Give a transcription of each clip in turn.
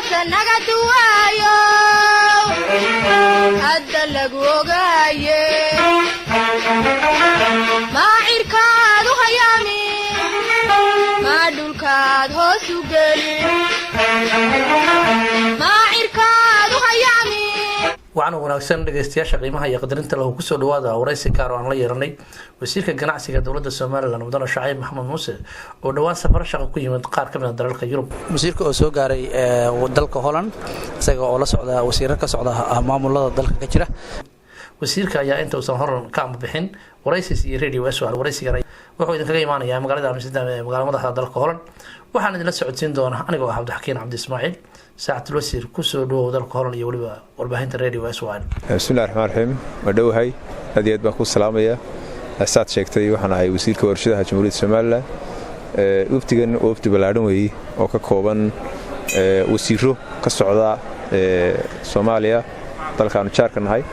toosan naga duwaayo hadda lagu ogaaye maacirkaad u hayaami maa dhulkaad hoos u geli maacirkaad u hayaami waxaan wanaagsan dhageystayaasha qiimaha iyo qadarinta lahu ku soo dhawaada waraysi gaar oo aan la yeeranay wasiirka ganacsiga dowladda Soomaaliland mudane Shacayb Maxamed Muuse oo dhawaan safar shaqo ku yimid qaar ka mid ah dalalka Yurub wasiirka oo soo gaaray dalka Holland isaga oo la socda wasiirka ka socda maamulada dalka ka jira wasiirka ayaa inta uusan horan ka bixin waraysi iyo radio SWR waraysiga wuxuu idinkaga imaanayaa magaalada Amsterdam ee magaalada madaxda dalka Holland waxaan idin la socodsiin doonaa anigoo ah Cabdixakiin Cabdi Ismaaciil ساعة الوزير كسر دو ذا القرن يولي والباهين الراديو أسوان. بسم الله الرحمن الرحيم ودوهاي هذه بكون سلامية الساعة شكتي وحنا هاي وزير كورشة جمهورية الصومال وبتجن وبت بلادهم وهي وككوبان وزيره كالسعودة الصومالية طلع كانوا شاركنا هاي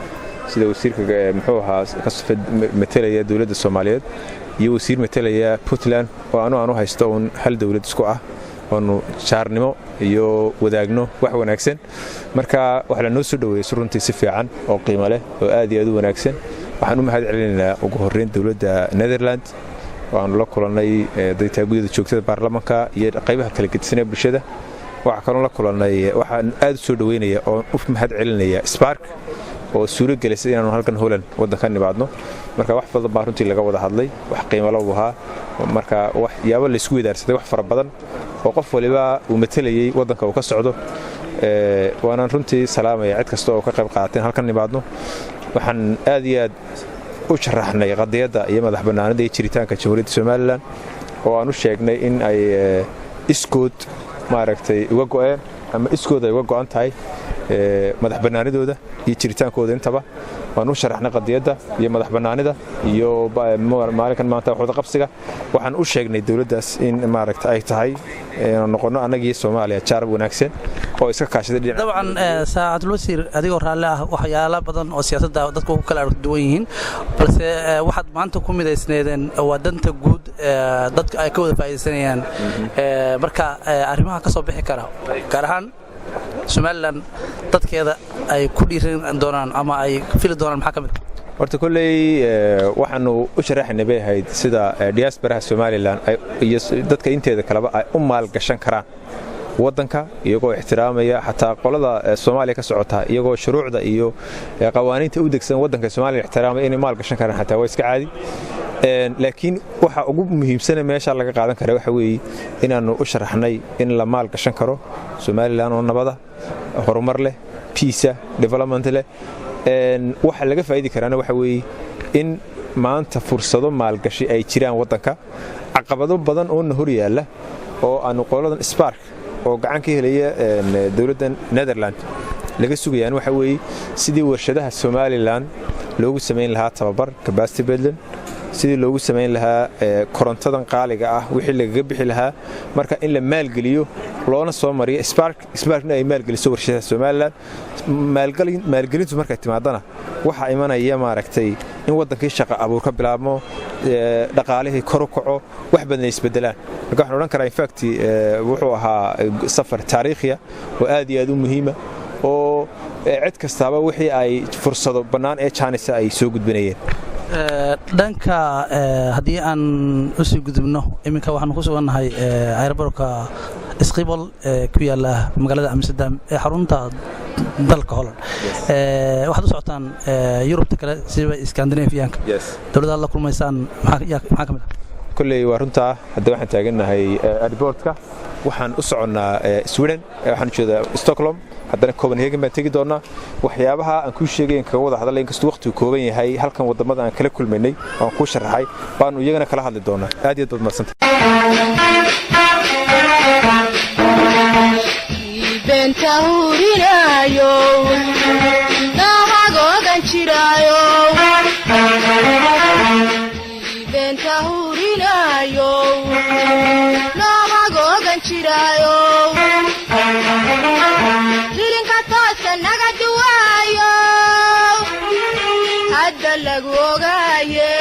سيدا وزير كمحوها كصفد مثلية دولة الصوماليات يوزير مثلية بوتلاند وأنا هايستون هل دولة سكوعة وانو شارنimo iyo wadaagno wax wanaagsan marka wax la noo soo dhaweeyay runtii si fiican oo qiimo leh oo aad iyo aad u wanaagsan waxaan u mahad celinaynaa ugu horeyn dawladda Netherlands waan la kulanay dadka gudaha joogtada baarlamaanka iyo qaybaha kala gedisan ee bulshada waxa kale oo la kulanay waxaan aad soo dhaweynaya oo u mahad celinaya Spark oo suuro gelisay inaan halkan Holland wadanka nibaadno marka wax badan baa runtii laga wada hadlay wax qiimo leh waxa marka wax yaabo la isku wadaarsaday wax fara badan oo qof waliba uu matelayay wadanka uu ka socdo waana runtii salaamaya cid kasta oo ka qayb qaateen halkan nibaadno waxaan aad iyo aad u sharaxnay qadiyada iyo madax banaanida ee jiritaanka Jamhuuriyadda Soomaaliland oo aan u sheegnay in ay iskood maaragtay uga go'een ama iskood ay uga go'an tahay madax banaanidooda iyo jiritaankooda intaba waan u sharaxnay qadiyada iyo madax banaanida iyo maalinkan maanta wada qabsiga waxaan u sheegnay dawladdaas in maaragtay ay tahay inaan noqono anagii Soomaaliya jaarab wanaagsan oo iska kaashaday dhinaca dabcan saacad wasiir adigoo raali ah waxyaalo badan oo siyaasadda dadku ku kala duwan yihiin balse waxaad maanta ku midaysneedeen wadanta guud dadka ay ka wada faa'iideysanayaan marka arrimaha ka soo bixi kara gaar ahaan Somaliland dadkeeda ay ku dhiiran doonaan ama ay fili doonaan maxaa kamid horta kulay waxaanu u sharaxnay bay ahayd sida diaspora Somaliland iyo dadka inteeda kaleba ay u maal gashan karaan wadanka iyagoo ixtiraamaya xataa qolada Soomaaliya ka socota iyagoo shuruucda iyo qawaaniinta u degsan wadanka Soomaaliya ixtiraamaya inay maal gashan karaan xataa way iska caadi laakiin waxa ugu muhiimsan meesha laga qaadan karo waxa weeye inaanu u sharaxnay in la maal gashan karo Soomaaliland oo nabada horumar leh peace development leh waxa laga faa'iidi karaana waxa weeye in maanta fursado maalgashi ay jiraan wadanka caqabado badan oo hor yaala oo aanu qoladan Spark oo gacan ka helaya dawladda Netherlands laga sugayaan waxa weeye sidii warshadaha Somaliland loogu sameyn lahaa tababar capacity building sidii loogu sameyn lahaa korontadan qaaliga ah wixii laga bixi lahaa marka in la maalgeliyo loona soo mariyo Sparkna ay maalgeliso warshadaha Somaliland maalgelintu markay timaadana waxa imanaya maaragtay in wadankii shaqo abuur ka bilaabmo dhaqaalihii kor u kaco wax badan isbedelaan marka waxaan oran karaa in fact wuxuu ahaa safar taariikhi ah oo aad iyo aad u muhiim ah oo cid kastaba wixii ay fursado banaan ee China ay soo gudbinayeen dhanka hadii aan u sii gudubno iminka waxaan ku suganahay airportka Schiphol ku yaala magaalada Amsterdam ee xarunta dalka Holland waxaad u socotaan Yurubta kale sida Scandinavianka dawladda la kulmaysaan maxaa kamid kulay waa runta hadda waxaan taaganahay airportka waxaan u soconaa Sweden waxaan jeedaa Stockholm haddana Copenhagen baan tagi doonaa waxyaabaha aan ku sheegay in ka wada hadalay inkastoo waqtigu kooban yahay halkan wadamada aan kala kulmaynay oo ku sharaxay baan iyagana kala hadli doonaa aad iyo aad madsanta benta hurinayo nahagogan jirayo benta hurinayo nahagogan jirayo hilinka toosan naga duwaayo hadda lagu ogaaye